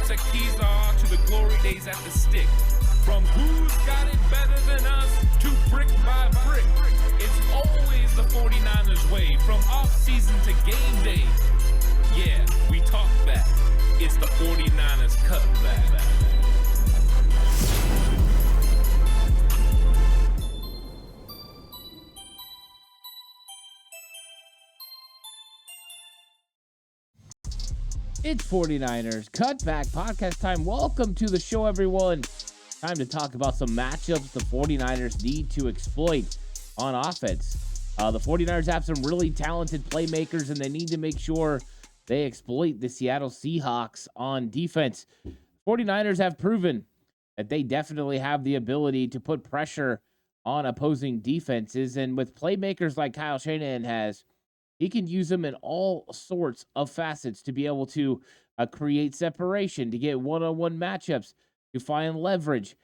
the keys are to the glory days at the stick. From who's got it better than us to brick by brick. It's always the 49ers way, from off-season to game day. Yeah, we talk back. It's the 49ers Cutback. It's 49ers Cutback Podcast time. Welcome to the show, everyone. Time to talk about some matchups the 49ers need to exploit on offense. The 49ers have some really talented playmakers, and they need to make sure they exploit the Seattle Seahawks on defense. 49ers have proven that they definitely have the ability to put pressure on opposing defenses, and with playmakers like Kyle Shanahan has, he can use them in all sorts of facets to be able to create separation, to get one-on-one matchups, to find leverage.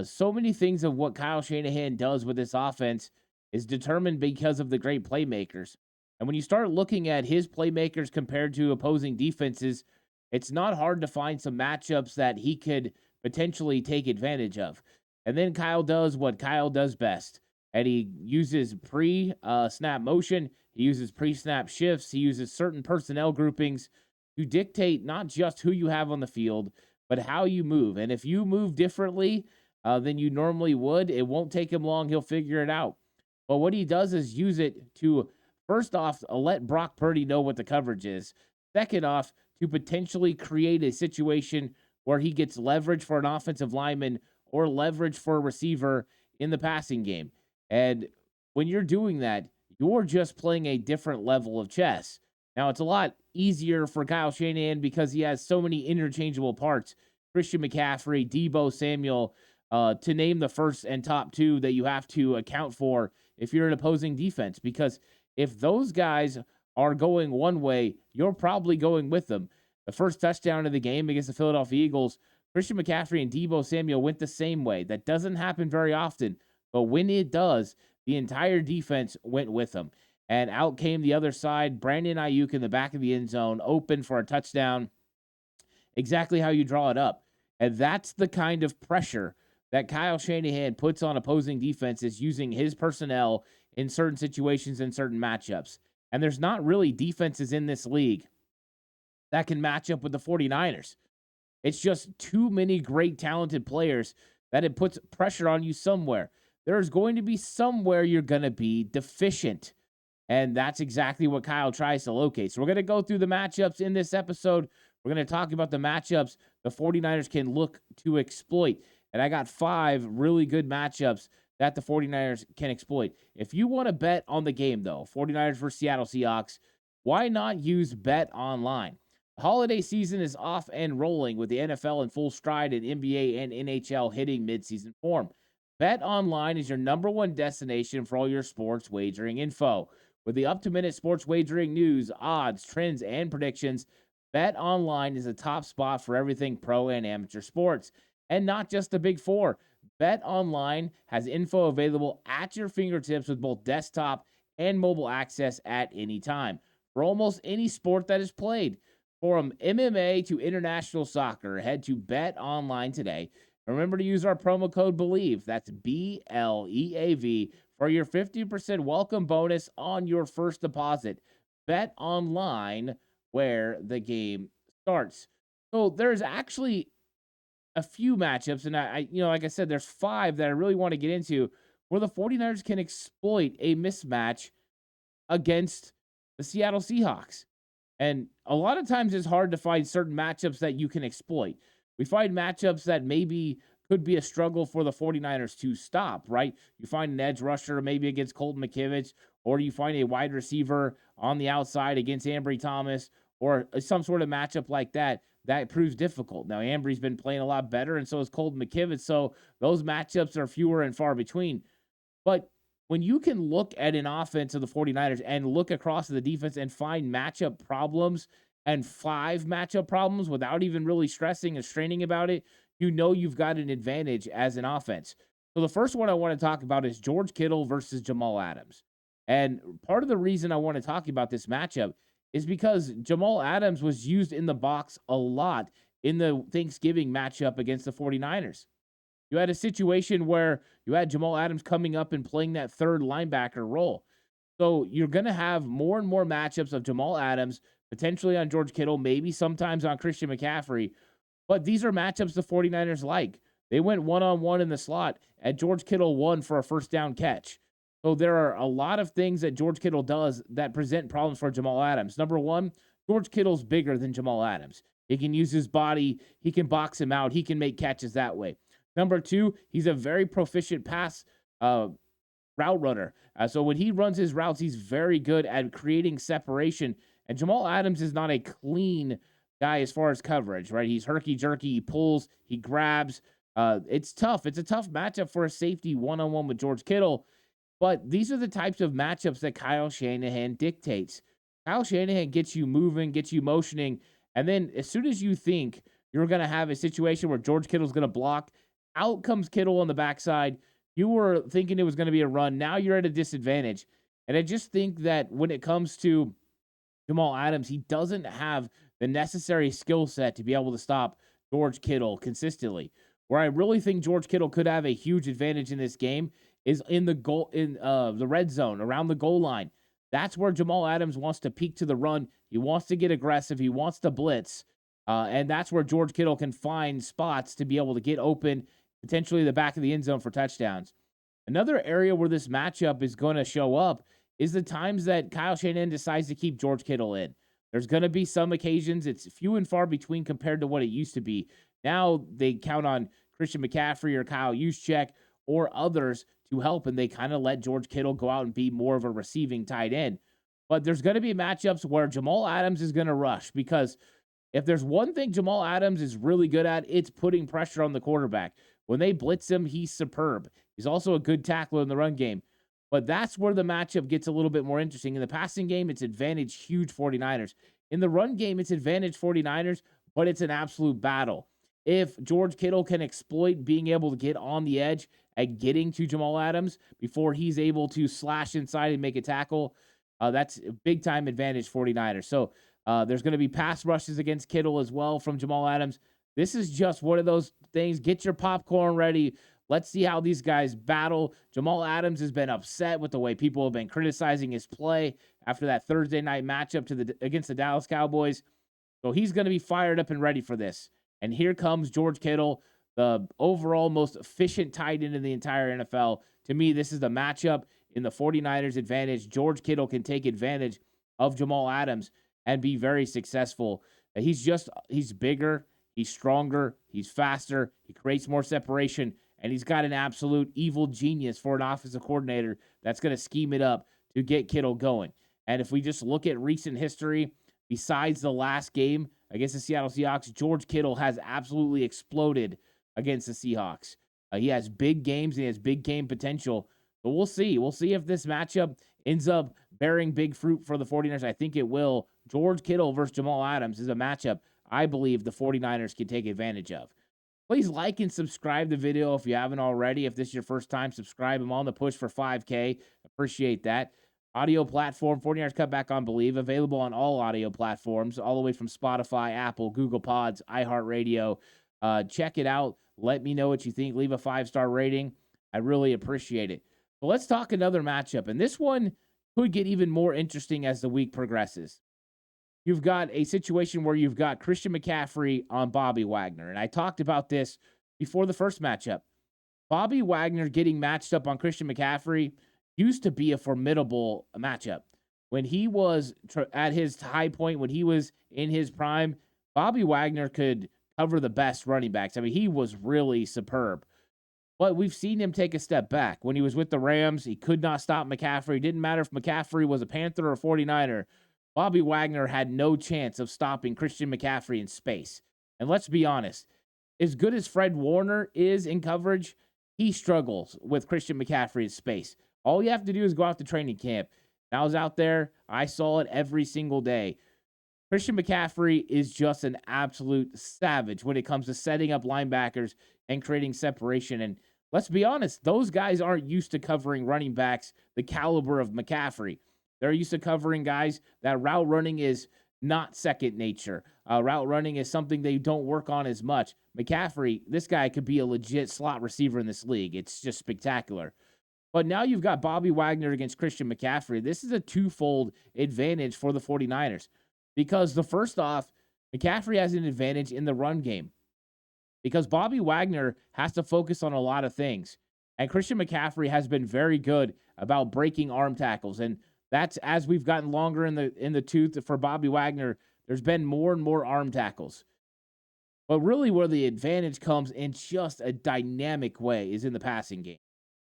So many things of what Kyle Shanahan does with this offense is determined because of the great playmakers. And when you start looking at his playmakers compared to opposing defenses, it's not hard to find some matchups that he could potentially take advantage of. And then Kyle does what Kyle does best. And he uses pre-snap motion. He uses pre-snap shifts. He uses certain personnel groupings to dictate not just who you have on the field, but how you move. And if you move differently than you normally would, it won't take him long. He'll figure it out. But what he does is use it to, first off, let Brock Purdy know what the coverage is. Second off, to potentially create a situation where he gets leverage for an offensive lineman or leverage for a receiver in the passing game. And when you're doing that, you're just playing a different level of chess. Now, it's a lot easier for Kyle Shanahan because he has so many interchangeable parts. Christian McCaffrey, Deebo Samuel, to name the first and top two that you have to account for if you're an opposing defense. Because if those guys are going one way, you're probably going with them. The first touchdown of the game against the Philadelphia Eagles, Christian McCaffrey and Deebo Samuel went the same way. That doesn't happen very often. But when it does, the entire defense went with them. And out came the other side, Brandon Ayuk in the back of the end zone, open for a touchdown. Exactly how you draw it up. And that's the kind of pressure that Kyle Shanahan puts on opposing defenses using his personnel in certain situations and certain matchups. And there's not really defenses in this league that can match up with the 49ers. It's just too many great, talented players that it puts pressure on you somewhere. There's going to be somewhere you're going to be deficient. And that's exactly what Kyle tries to locate. So we're going to go through the matchups in this episode. We're going to talk about the matchups the 49ers can look to exploit. And I got 5 really good matchups that the 49ers can exploit. If you want to bet on the game, though, 49ers versus Seattle Seahawks, why not use Bet Online? The holiday season is off and rolling with the NFL in full stride and NBA and NHL hitting midseason form. Bet Online is your number one destination for all your sports wagering info. With the up-to-minute sports wagering news, odds, trends, and predictions, Bet Online is the top spot for everything pro and amateur sports. And not just the Big Four. Bet Online has info available at your fingertips with both desktop and mobile access at any time for almost any sport that is played. From MMA to international soccer, head to Bet Online today. Remember to use our promo code BELIEVE, that's BLEAV, for your 50% welcome bonus on your first deposit. Bet Online, where the game starts. So there's actually a few matchups, and I like I said, there's 5 that I really want to get into where the 49ers can exploit a mismatch against the Seattle Seahawks. And a lot of times it's hard to find certain matchups that you can exploit. We find matchups that maybe could be a struggle for the 49ers to stop, right? You find an edge rusher maybe against Colton McKivitz, or you find a wide receiver on the outside against Ambry Thomas, or some sort of matchup like that proves difficult. Now, Ambry's been playing a lot better, and so is Colton McKivitz, so those matchups are fewer and far between. But when you can look at an offense of the 49ers and look across the defense and find matchup problems and 5 matchup problems without even really stressing and straining about it, you know you've got an advantage as an offense. So the first one I want to talk about is George Kittle versus Jamal Adams. And part of the reason I want to talk about this matchup is because Jamal Adams was used in the box a lot in the Thanksgiving matchup against the 49ers. You had a situation where you had Jamal Adams coming up and playing that third linebacker role. So you're going to have more and more matchups of Jamal Adams, potentially on George Kittle, maybe sometimes on Christian McCaffrey. But these are matchups the 49ers like. They went one-on-one in the slot, and George Kittle won for a first down catch. So there are a lot of things that George Kittle does that present problems for Jamal Adams. Number one, George Kittle's bigger than Jamal Adams. He can use his body. He can box him out. He can make catches that way. Number two, he's a very proficient pass route runner. So when he runs his routes, he's very good at creating separation. And Jamal Adams is not a clean guy as far as coverage, right? He's herky-jerky. He pulls. He grabs. It's tough. It's a tough matchup for a safety one-on-one with George Kittle. But these are the types of matchups that Kyle Shanahan dictates. Kyle Shanahan gets you moving, gets you motioning, and then as soon as you think you're going to have a situation where George Kittle's going to block, out comes Kittle on the backside. You were thinking it was going to be a run. Now you're at a disadvantage. And I just think that when it comes to Jamal Adams, he doesn't have the necessary skill set to be able to stop George Kittle consistently. Where I really think George Kittle could have a huge advantage in this game is in the red zone, around the goal line. That's where Jamal Adams wants to peek to the run. He wants to get aggressive. He wants to blitz. And that's where George Kittle can find spots to be able to get open, potentially the back of the end zone for touchdowns. Another area where this matchup is going to show up is the times that Kyle Shanahan decides to keep George Kittle in. There's going to be some occasions. It's few and far between compared to what it used to be. Now they count on Christian McCaffrey or Kyle Juszczyk or others to help, and they kind of let George Kittle go out and be more of a receiving tight end. But there's going to be matchups where Jamal Adams is going to rush, because if there's one thing Jamal Adams is really good at, it's putting pressure on the quarterback. When they blitz him, he's superb. He's also a good tackler in the run game. But that's where the matchup gets a little bit more interesting. In the passing game, it's advantage huge 49ers. In the run game, it's advantage 49ers, but it's an absolute battle. If George Kittle can exploit being able to get on the edge at getting to Jamal Adams before he's able to slash inside and make a tackle, that's a big-time advantage 49ers. So there's going to be pass rushes against Kittle as well from Jamal Adams. This is just one of those things. Get your popcorn ready. Let's see how these guys battle. Jamal Adams has been upset with the way people have been criticizing his play after that Thursday night matchup against the Dallas Cowboys. So he's going to be fired up and ready for this. And here comes George Kittle, the overall most efficient tight end in the entire NFL. To me, this is the matchup in the 49ers' advantage. George Kittle can take advantage of Jamal Adams and be very successful. He's bigger, he's stronger, he's faster, he creates more separation, and he's got an absolute evil genius for an offensive coordinator that's going to scheme it up to get Kittle going. And if we just look at recent history, besides the last game against the Seattle Seahawks, George Kittle has absolutely exploded against the Seahawks. He has big games and he has big game potential. But we'll see. We'll see if this matchup ends up bearing big fruit for the 49ers. I think it will. George Kittle versus Jamal Adams is a matchup I believe the 49ers can take advantage of. Please like and subscribe the video if you haven't already. If this is your first time, subscribe. I'm on the push for 5K. Appreciate that. Audio platform, 49ers Cutback on Believe, available on all audio platforms, all the way from Spotify, Apple, Google Pods, iHeartRadio. Check it out. Let me know what you think. Leave a 5-star rating. I really appreciate it. But let's talk another matchup. And this one could get even more interesting as the week progresses. You've got a situation where you've got Christian McCaffrey on Bobby Wagner. And I talked about this before the first matchup. Bobby Wagner getting matched up on Christian McCaffrey used to be a formidable matchup. When he was at his high point, when he was in his prime, Bobby Wagner could cover the best running backs. I mean, he was really superb. But we've seen him take a step back. When he was with the Rams, he could not stop McCaffrey. It didn't matter if McCaffrey was a Panther or a 49er. Bobby Wagner had no chance of stopping Christian McCaffrey in space. And let's be honest, as good as Fred Warner is in coverage, he struggles with Christian McCaffrey in space. All you have to do is go out to training camp. And I was out there. I saw it every single day. Christian McCaffrey is just an absolute savage when it comes to setting up linebackers and creating separation. And let's be honest, those guys aren't used to covering running backs the caliber of McCaffrey. They're used to covering guys that route running is not second nature. Route running is something they don't work on as much. McCaffrey, this guy could be a legit slot receiver in this league. It's just spectacular. But now you've got Bobby Wagner against Christian McCaffrey. This is a twofold advantage for the 49ers because the first off, McCaffrey has an advantage in the run game because Bobby Wagner has to focus on a lot of things. And Christian McCaffrey has been very good about breaking arm tackles. And that's as we've gotten longer in the tooth for Bobby Wagner, there's been more and more arm tackles. But really where the advantage comes in just a dynamic way is in the passing game.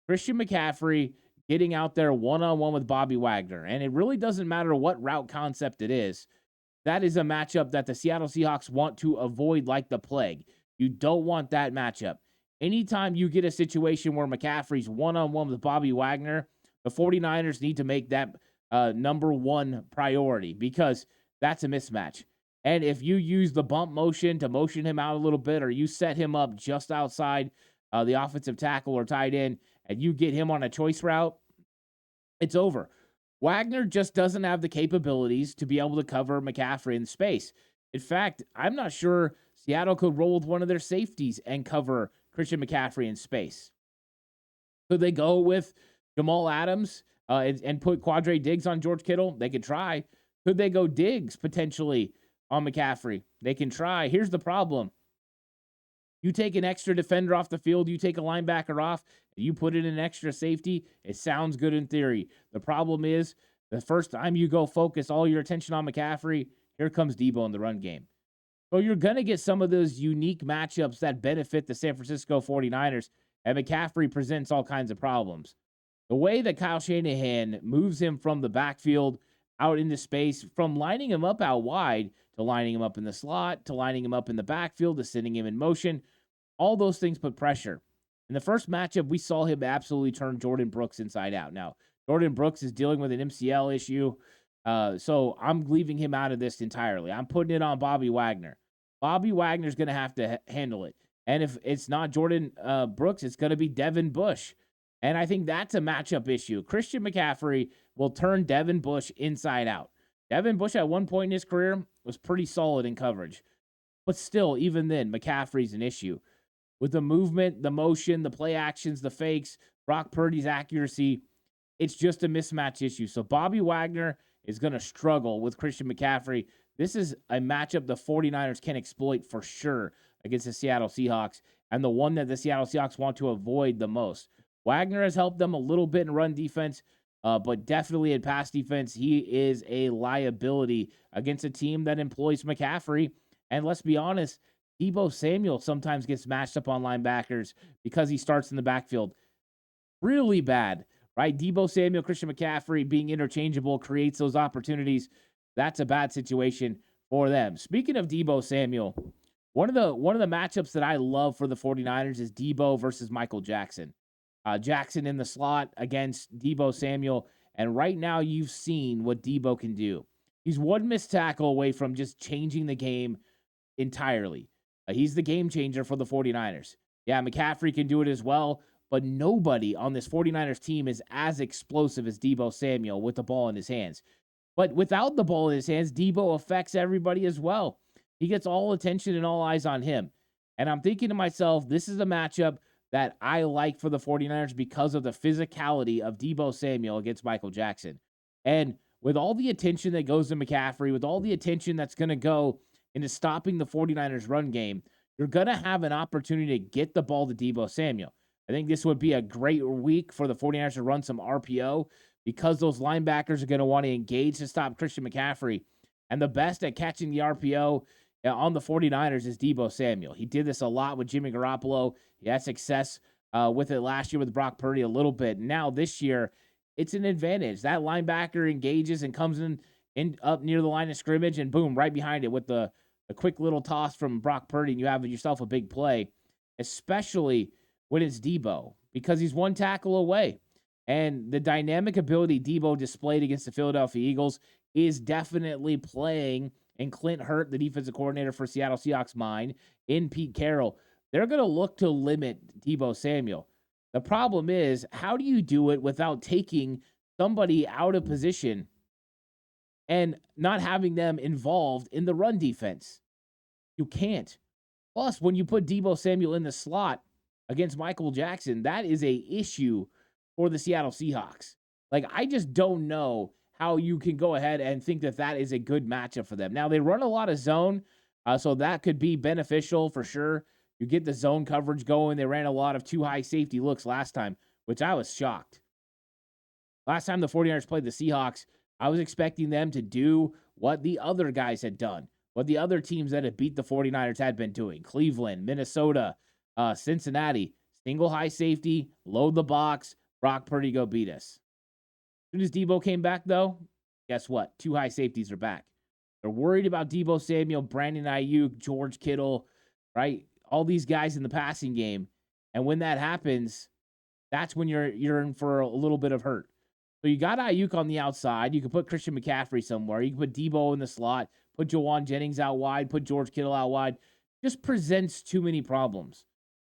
Christian McCaffrey getting out there one-on-one with Bobby Wagner. And it really doesn't matter what route concept it is. That is a matchup that the Seattle Seahawks want to avoid like the plague. You don't want that matchup. Anytime you get a situation where McCaffrey's one-on-one with Bobby Wagner, the 49ers need to make that number one priority because that's a mismatch. And if you use the bump motion to motion him out a little bit or you set him up just outside the offensive tackle or tight end, and you get him on a choice route, it's over. Wagner just doesn't have the capabilities to be able to cover McCaffrey in space. In fact, I'm not sure Seattle could roll with one of their safeties and cover Christian McCaffrey in space. Could they go with Jamal Adams and put Quadre Diggs on George Kittle? They could try. Could they go Diggs potentially on McCaffrey? They can try. Here's the problem. You take an extra defender off the field, you take a linebacker off, you put in an extra safety, it sounds good in theory. The problem is, the first time you go focus all your attention on McCaffrey, here comes Debo in the run game. So you're going to get some of those unique matchups that benefit the San Francisco 49ers, and McCaffrey presents all kinds of problems. The way that Kyle Shanahan moves him from the backfield out into space, from lining him up out wide to lining him up in the slot, to lining him up in the backfield, to sending him in motion, all those things put pressure. In the first matchup, we saw him absolutely turn Jordan Brooks inside out. Now, Jordan Brooks is dealing with an MCL issue, so I'm leaving him out of this entirely. I'm putting it on Bobby Wagner. Bobby Wagner's going to have to handle it. And if it's not Jordan Brooks, it's going to be Devin Bush. And I think that's a matchup issue. Christian McCaffrey will turn Devin Bush inside out. Devin Bush at one point in his career was pretty solid in coverage. But still, even then, McCaffrey's an issue. With the movement, the motion, the play actions, the fakes, Brock Purdy's accuracy, it's just a mismatch issue. So Bobby Wagner is going to struggle with Christian McCaffrey. This is a matchup the 49ers can exploit for sure against the Seattle Seahawks, and the one that the Seattle Seahawks want to avoid the most. Wagner has helped them a little bit in run defense, but definitely in pass defense, he is a liability against a team that employs McCaffrey. And let's be honest, Deebo Samuel sometimes gets matched up on linebackers because he starts in the backfield. Really bad, right? Deebo Samuel, Christian McCaffrey being interchangeable creates those opportunities. That's a bad situation for them. Speaking of Deebo Samuel, one of the matchups that I love for the 49ers is Deebo versus Michael Jackson. Jackson in the slot against Deebo Samuel, and right now you've seen what Deebo can do. He's one missed tackle away from just changing the game entirely. He's the game changer for the 49ers. Yeah, McCaffrey can do it as well, but nobody on this 49ers team is as explosive as Deebo Samuel with the ball in his hands. But without the ball in his hands, Deebo affects everybody as well. He gets all attention and all eyes on him. And I'm thinking to myself, this is a matchup that I like for the 49ers because of the physicality of Deebo Samuel against Michael Jackson. And with all the attention that goes to McCaffrey, with all the attention that's going to go into stopping the 49ers run game, you're going to have an opportunity to get the ball to Deebo Samuel. I think this would be a great week for the 49ers to run some RPO because those linebackers are going to want to engage to stop Christian McCaffrey. And the best at catching the RPO on the 49ers is Deebo Samuel. He did this a lot with Jimmy Garoppolo. He had success with it last year with Brock Purdy a little bit. Now this year, it's an advantage. That linebacker engages and comes in up near the line of scrimmage, and boom, right behind it with the quick little toss from Brock Purdy, and you have yourself a big play, especially when it's Deebo, because he's one tackle away. And the dynamic ability Deebo displayed against the Philadelphia Eagles is definitely playing in Clint Hurt, the defensive coordinator for Seattle Seahawks mind, in Pete Carroll. They're going to look to limit Deebo Samuel. The problem is, how do you do it without taking somebody out of position and not having them involved in the run defense. You can't. Plus, when you put Deebo Samuel in the slot against Michael Jackson, that is a issue for the Seattle Seahawks. Like, I just don't know how you can go ahead and think that that is a good matchup for them. Now, they run a lot of zone, so that could be beneficial for sure. You get the zone coverage going. They ran a lot of too high safety looks last time, which I was shocked. Last time the 49ers played the Seahawks, I was expecting them to do what the other guys had done, what the other teams that had beat the 49ers had been doing. Cleveland, Minnesota, Cincinnati, single high safety, load the box, Brock Purdy go beat us. As soon as Deebo came back, though, guess what? Two high safeties are back. They're worried about Deebo Samuel, Brandon Ayuk, George Kittle, right? All these guys in the passing game. And when that happens, that's when you're in for a little bit of hurt. So you got Ayuk on the outside. You can put Christian McCaffrey somewhere. You can put Deebo in the slot, put Jawan Jennings out wide, put George Kittle out wide. Just presents too many problems.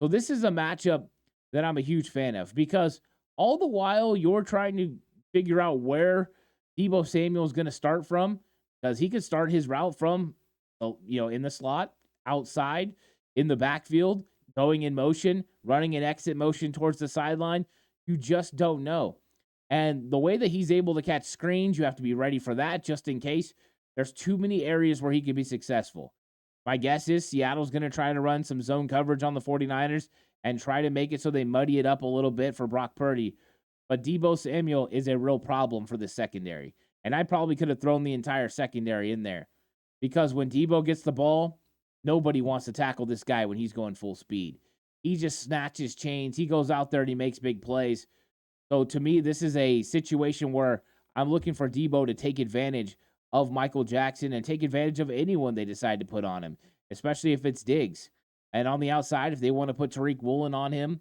So this is a matchup that I'm a huge fan of because all the while you're trying to figure out where Deebo Samuel is going to start from, because he could start his route from, in the slot, outside, in the backfield, going in motion, running an exit motion towards the sideline. You just don't know. And the way that he's able to catch screens, you have to be ready for that just in case. There's too many areas where he can be successful. My guess is Seattle's going to try to run some zone coverage on the 49ers and try to make it so they muddy it up a little bit for Brock Purdy. But Deebo Samuel is a real problem for the secondary. And I probably could have thrown the entire secondary in there. Because when Deebo gets the ball, nobody wants to tackle this guy when he's going full speed. He just snatches chains. He goes out there and he makes big plays. So to me, this is a situation where I'm looking for Deebo to take advantage of Michael Jackson and take advantage of anyone they decide to put on him, especially if it's Diggs. And on the outside, if they want to put Tariq Woolen on him,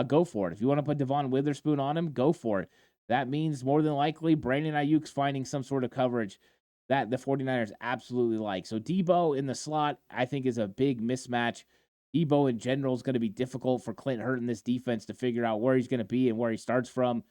go for it. If you want to put Devon Witherspoon on him, go for it. That means more than likely Brandon Ayuk's finding some sort of coverage that the 49ers absolutely like. So Deebo in the slot, I think, is a big mismatch. Deebo in general is going to be difficult for Clint Hurt in this defense to figure out where he's going to be and where he starts from.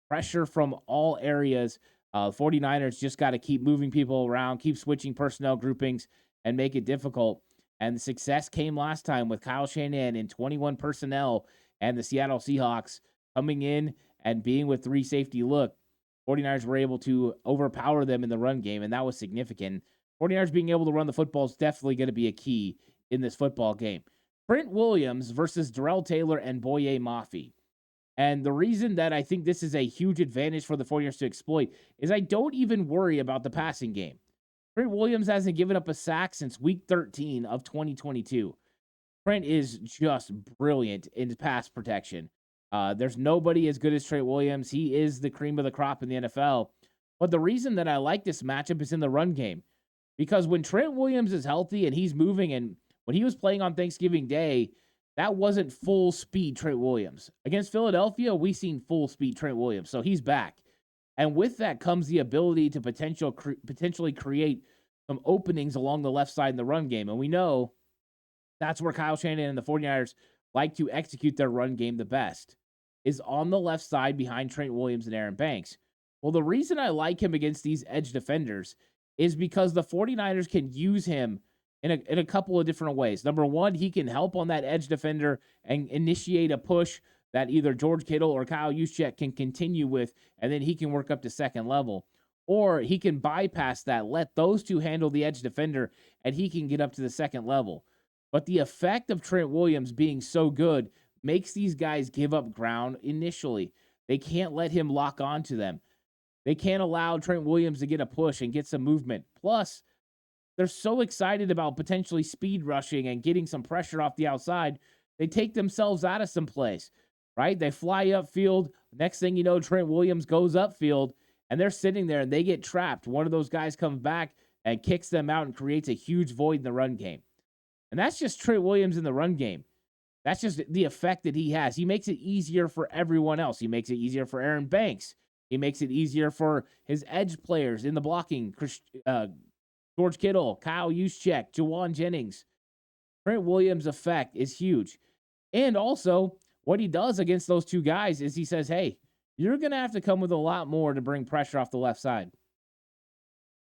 Pressure from all areas. 49ers just got to keep moving people around, keep switching personnel groupings, and make it difficult. And the success came last time with Kyle Shanahan in 21 personnel and the Seattle Seahawks coming in and being with three safety look. 49ers were able to overpower them in the run game, and that was significant. 49ers being able to run the football is definitely going to be a key in this football game. Trent Williams versus Darrell Taylor and Boye Mafe. And the reason that I think this is a huge advantage for the 49ers to exploit is I don't even worry about the passing game. Trent Williams hasn't given up a sack since week 13 of 2022. Trent is just brilliant in pass protection. There's nobody as good as Trent Williams. He is the cream of the crop in the NFL. But the reason that I like this matchup is in the run game. Because when Trent Williams is healthy and he's moving, and when he was playing on Thanksgiving Day, that wasn't full speed Trent Williams. Against Philadelphia, we seen full speed Trent Williams. So he's back. And with that comes the ability to potentially create some openings along the left side in the run game. And we know that's where Kyle Shanahan and the 49ers like to execute their run game the best, is on the left side behind Trent Williams and Aaron Banks. Well, the reason I like him against these edge defenders is because the 49ers can use him in a couple of different ways. Number one, he can help on that edge defender and initiate a push that either George Kittle or Kyle Juszczyk can continue with, and then he can work up to second level. Or he can bypass that, let those two handle the edge defender, and he can get up to the second level. But the effect of Trent Williams being so good makes these guys give up ground initially. They can't let him lock onto them. They can't allow Trent Williams to get a push and get some movement. Plus, they're so excited about potentially speed rushing and getting some pressure off the outside, they take themselves out of some place, right? They fly upfield. Next thing you know, Trent Williams goes upfield, and they're sitting there, and they get trapped. One of those guys comes back and kicks them out and creates a huge void in the run game. And that's just Trent Williams in the run game. That's just the effect that he has. He makes it easier for everyone else. He makes it easier for Aaron Banks. He makes it easier for his edge players in the blocking, George Kittle, Kyle Juszczyk, Jawan Jennings. Trent Williams' effect is huge. And also, what he does against those two guys is he says, hey, you're going to have to come with a lot more to bring pressure off the left side.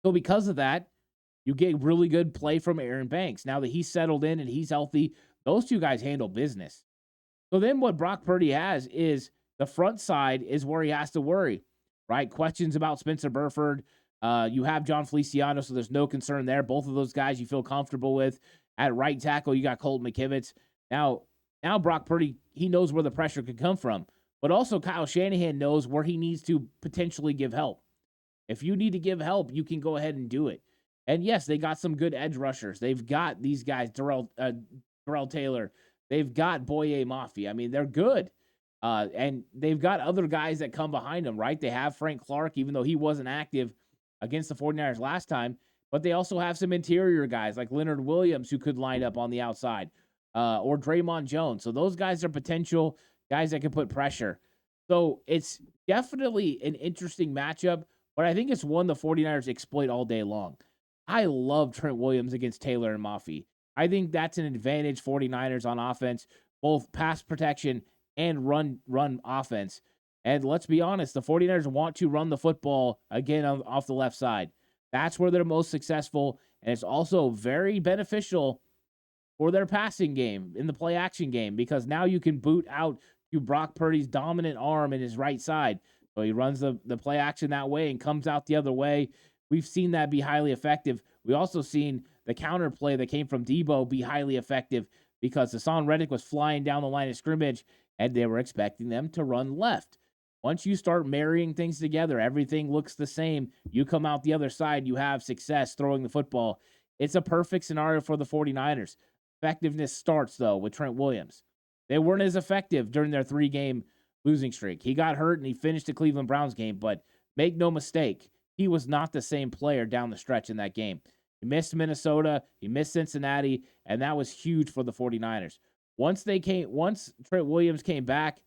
So because of that, you get really good play from Aaron Banks. Now that he's settled in and he's healthy, those two guys handle business. So then what Brock Purdy has is the front side is where he has to worry, right? Questions about Spencer Burford. You have John Feliciano, so there's no concern there. Both of those guys you feel comfortable with. At right tackle, you got Colton McKivitz. Now Brock Purdy, he knows where the pressure could come from. But also Kyle Shanahan knows where he needs to potentially give help. If you need to give help, you can go ahead and do it. And yes, they got some good edge rushers. They've got these guys, Darrell Taylor. They've got Boye Mafi. I mean, they're good. And they've got other guys that come behind them, right? They have Frank Clark, even though he wasn't active against the 49ers last time. But they also have some interior guys like Leonard Williams who could line up on the outside, or Draymond Jones. So those guys are potential guys that can put pressure. So it's definitely an interesting matchup, but I think it's one the 49ers exploit all day long. I love Trent Williams against Taylor and Mafi. I think that's an advantage 49ers on offense, both pass protection and run offense. And let's be honest, the 49ers want to run the football again off the left side. That's where they're most successful, and it's also very beneficial for their passing game in the play action game because now you can boot out to Brock Purdy's dominant arm in his right side. So he runs the play action that way and comes out the other way. We've seen that be highly effective. We also seen the counter play that came from Debo be highly effective because Hassan Reddick was flying down the line of scrimmage and they were expecting them to run left. Once you start marrying things together, everything looks the same. You come out the other side, you have success throwing the football. It's a perfect scenario for the 49ers. Effectiveness starts, though, with Trent Williams. They weren't as effective during their 3-game losing streak. He got hurt and he finished the Cleveland Browns game, but make no mistake, he was not the same player down the stretch in that game. He missed Minnesota, he missed Cincinnati, and that was huge for the 49ers. Once Trent Williams came back,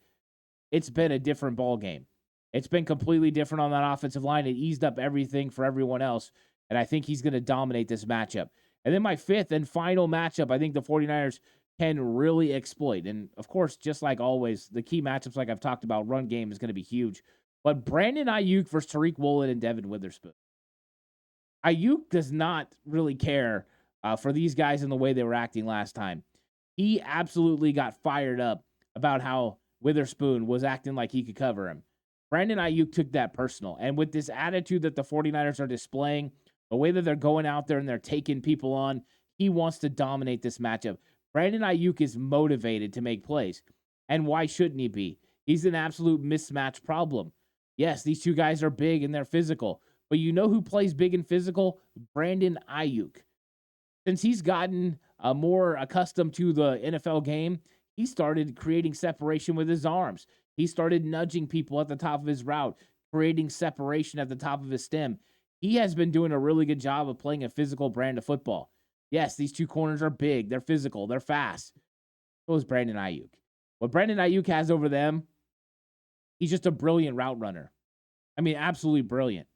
it's been a different ball game. It's been completely different on that offensive line. It eased up everything for everyone else, and I think he's going to dominate this matchup. And then my fifth and final matchup, I think the 49ers can really exploit. And, of course, just like always, the key matchups like I've talked about, run game is going to be huge. But Brandon Ayuk versus Tariq Woolen and Devin Witherspoon. Ayuk does not really care for these guys in the way they were acting last time. He absolutely got fired up about how Witherspoon was acting like he could cover him. Brandon Ayuk took that personal. And with this attitude that the 49ers are displaying, the way that they're going out there and they're taking people on, he wants to dominate this matchup. Brandon Ayuk is motivated to make plays. And why shouldn't he be? He's an absolute mismatch problem. Yes, these two guys are big and they're physical. But you know who plays big and physical? Brandon Ayuk. Since he's gotten more accustomed to the NFL game, he started creating separation with his arms. He started nudging people at the top of his route, creating separation at the top of his stem. He has been doing a really good job of playing a physical brand of football. Yes, these two corners are big. They're physical. They're fast. So is Brandon Ayuk. What Brandon Ayuk has over them, he's just a brilliant route runner. I mean, absolutely brilliant.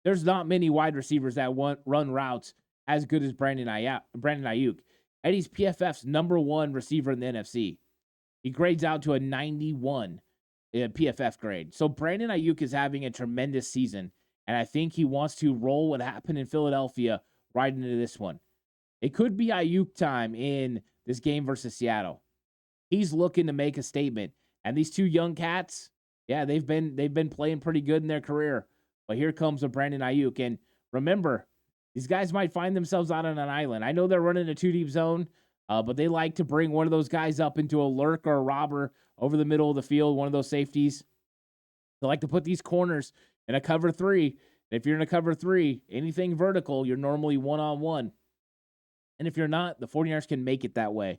There's not many wide receivers that run routes as good as Brandon Ayuk. And he's PFF's number one receiver in the NFC. He grades out to a 91 PFF grade. So Brandon Ayuk is having a tremendous season. And I think he wants to roll what happened in Philadelphia right into this one. It could be Ayuk time in this game versus Seattle. He's looking to make a statement. And these two young cats, yeah, they've been playing pretty good in their career. But here comes a Brandon Ayuk. And remember, these guys might find themselves out on an island. I know they're running a 2-deep zone, but they like to bring one of those guys up into a lurk or a robber over the middle of the field, one of those safeties. They like to put these corners in a cover 3. And if you're in a cover 3, anything vertical, you're normally one-on-one. And if you're not, the 49ers can make it that way.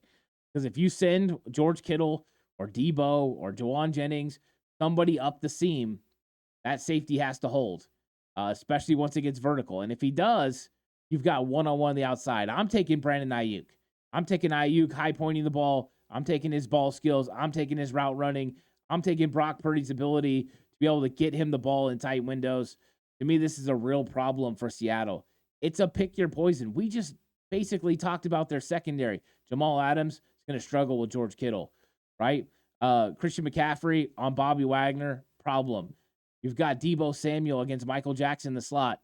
Because if you send George Kittle or Debo or Jawan Jennings, somebody up the seam, that safety has to hold, especially once it gets vertical. And if he does, you've got one-on-one on the outside. I'm taking Brandon Ayuk. I'm taking Ayuk high-pointing the ball. I'm taking his ball skills. I'm taking his route running. I'm taking Brock Purdy's ability to be able to get him the ball in tight windows. To me, this is a real problem for Seattle. It's a pick your poison. We just basically talked about their secondary. Jamal Adams is going to struggle with George Kittle, right? Christian McCaffrey on Bobby Wagner, problem. You've got Debo Samuel against Michael Jackson in the slot.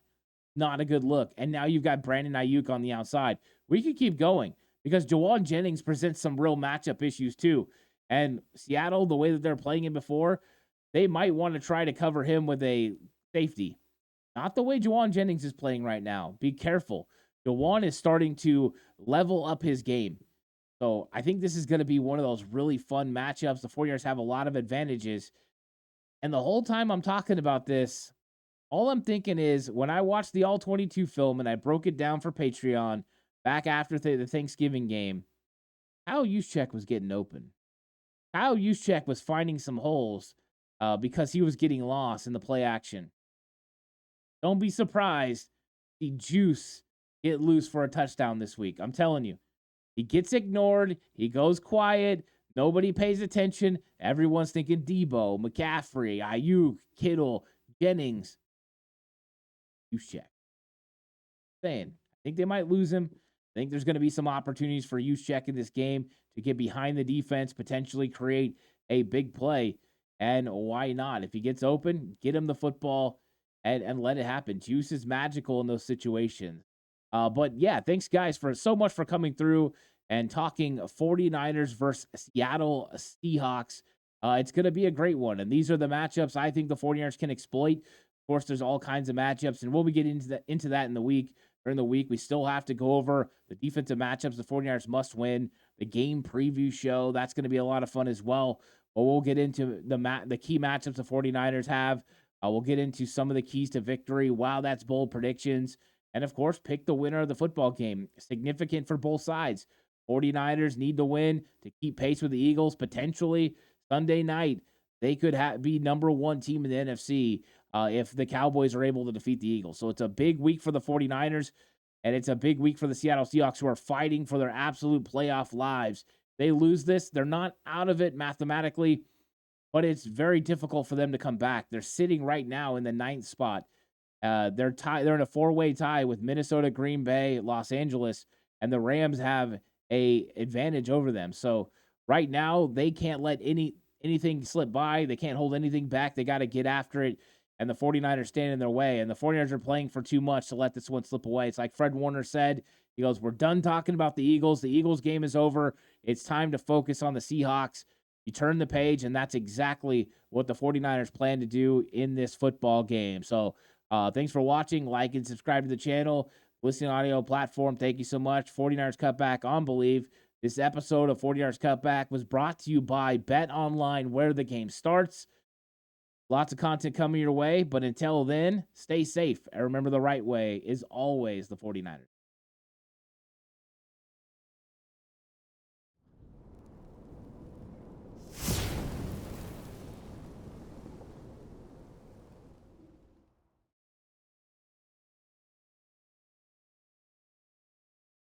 not a good look. And now you've got Brandon Ayuk on the outside. We could keep going because Jawan Jennings presents some real matchup issues too. And Seattle, the way that they're playing it before, they might want to try to cover him with a safety. Not the way Jawan Jennings is playing right now. Be careful. Jawan is starting to level up his game. So I think this is going to be one of those really fun matchups. The 49ers have a lot of advantages. And the whole time I'm talking about this, all I'm thinking is when I watched the All-22 film and I broke it down for Patreon back after the Thanksgiving game, Kyle Juszczyk was getting open. Kyle Juszczyk was finding some holes because he was getting lost in the play action. Don't be surprised the Juice get loose for a touchdown this week. I'm telling you. He gets ignored. He goes quiet. Nobody pays attention. Everyone's thinking Debo, McCaffrey, Ayuk, Kittle, Jennings. Juszczyk. Saying, I think they might lose him. I think there's going to be some opportunities for Juszczyk in this game to get behind the defense, potentially create a big play. And why not? If he gets open, get him the football and let it happen. Juice is magical in those situations. But yeah, thanks guys for so much for coming through and talking 49ers versus Seattle Seahawks. It's going to be a great one. And these are the matchups I think the 49ers can exploit. Of course, there's all kinds of matchups, and we'll be getting into that in the week. During the week, we still have to go over the defensive matchups the 49ers must win, the game preview show. That's going to be a lot of fun as well. But we'll get into the key matchups the 49ers have. We'll get into some of the keys to victory. Wow, that's bold predictions. And, of course, pick the winner of the football game. Significant for both sides. 49ers need to win to keep pace with the Eagles. Potentially, Sunday night, they could be number one team in the NFC if the Cowboys are able to defeat the Eagles. So it's a big week for the 49ers, and it's a big week for the Seattle Seahawks, who are fighting for their absolute playoff lives. They lose this, they're not out of it mathematically, but it's very difficult for them to come back. They're sitting right now in the 9th spot. They're in a 4-way tie with Minnesota, Green Bay, Los Angeles, and the Rams have a advantage over them. So right now they can't let anything slip by. They can't hold anything back. They got to get after it. And the 49ers stand in their way. And the 49ers are playing for too much to let this one slip away. It's like Fred Warner said. He goes, we're done talking about the Eagles. The Eagles game is over. It's time to focus on the Seahawks. You turn the page, and that's exactly what the 49ers plan to do in this football game. So thanks for watching. Like and subscribe to the channel. Listening audio platform, thank you so much. 49ers Cutback on Believe. This episode of 49ers Cutback was brought to you by Bet Online, where the game starts. Lots of content coming your way, but until then, stay safe. And remember, the right way is always the 49ers.